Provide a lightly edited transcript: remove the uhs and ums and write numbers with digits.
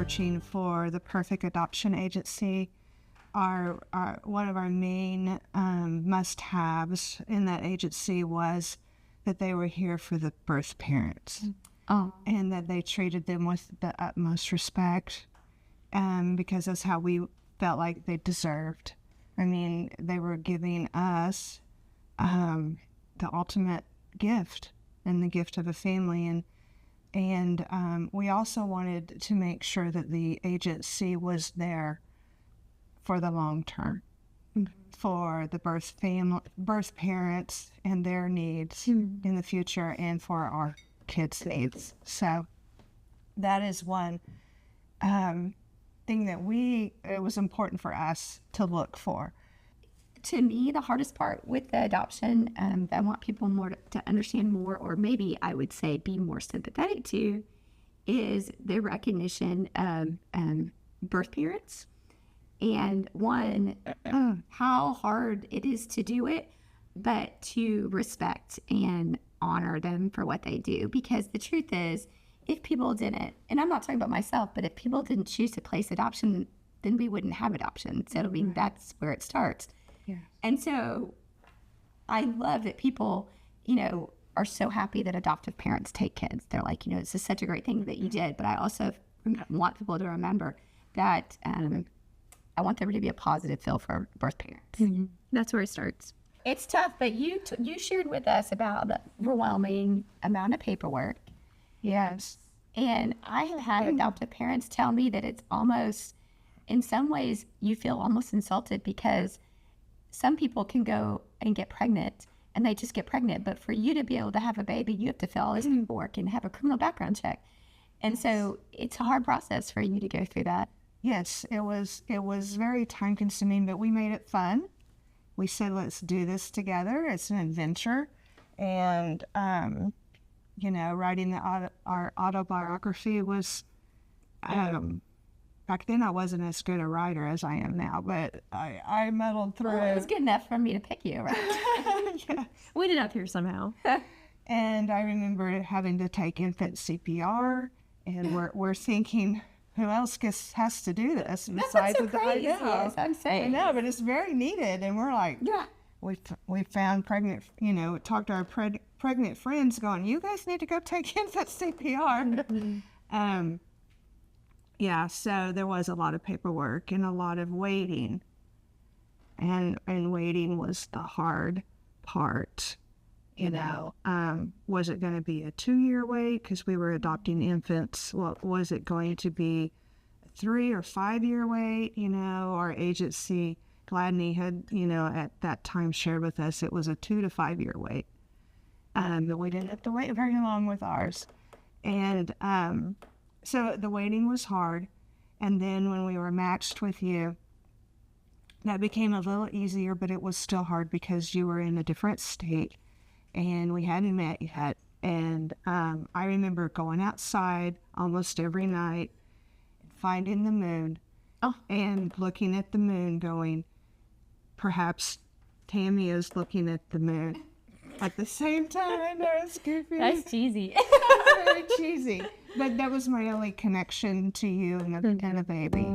searching for the perfect adoption agency, our one of our main must-haves in that agency was that they were here for the birth parents. Oh. And that they treated them with the utmost respect, because that's how we felt like they deserved. I mean, they were giving us the ultimate gift, and the gift of a family. And we also wanted to make sure that the agency was there for the long term, for the birth parents and their needs in the future, and for our kids' needs. So that is one thing that it was important for us to look for. To me, the hardest part with the adoption, I want people more to understand more, or maybe I would say be more sympathetic to, is the recognition of birth parents. And one, how hard it is to do it, but to respect and honor them for what they do. Because the truth is, if people didn't, and I'm not talking about myself, but if people didn't choose to place adoption, then we wouldn't have adoption. So I mean, that's where it starts. Yeah. And so I love that people, are so happy that adoptive parents take kids. They're like, this is such a great thing that you did. But I also want people to remember that I want there to be a positive feel for birth parents. Mm-hmm. That's where it starts. It's tough, but you shared with us about the overwhelming amount of paperwork. Yes. And I have had adoptive parents tell me that it's almost, in some ways, you feel almost insulted, because some people can go and get pregnant and they just get pregnant. But for you to be able to have a baby, you have to fill all this paperwork and have a criminal background check. And so it's a hard process for you to go through that. Yes, it was very time consuming, but we made it fun. We said, let's do this together. It's an adventure. And, writing our autobiography was, back then I wasn't as good a writer as I am now, but I muddled through. Well, it was good enough for me to pick you, right? Yeah. We ended up here somehow. And I remember having to take infant CPR, and we're thinking, who else has to do this besides so the crazy, as I'm saying. I know, but it's very needed, and we're like, Yeah. we found pregnant, talked to our pregnant friends, going, you guys need to go take infant CPR. Yeah, so there was a lot of paperwork and a lot of waiting, and waiting was the hard part. Was it going to be a 2-year wait because we were adopting infants? Well, was it going to be a 3 or 5-year wait? Our agency, Gladney, had, at that time shared with us it was a 2 to 5 year wait. But we didn't have to wait very long with ours. And so the waiting was hard. And then when we were matched with you, that became a little easier, but it was still hard because you were in a different state and we hadn't met yet. And I remember going outside almost every night and finding the moon and looking at the moon going, perhaps Tammy is looking at the moon at the same time. I know, it's goofy. That's cheesy. Very cheesy. But that was my only connection to you and a baby.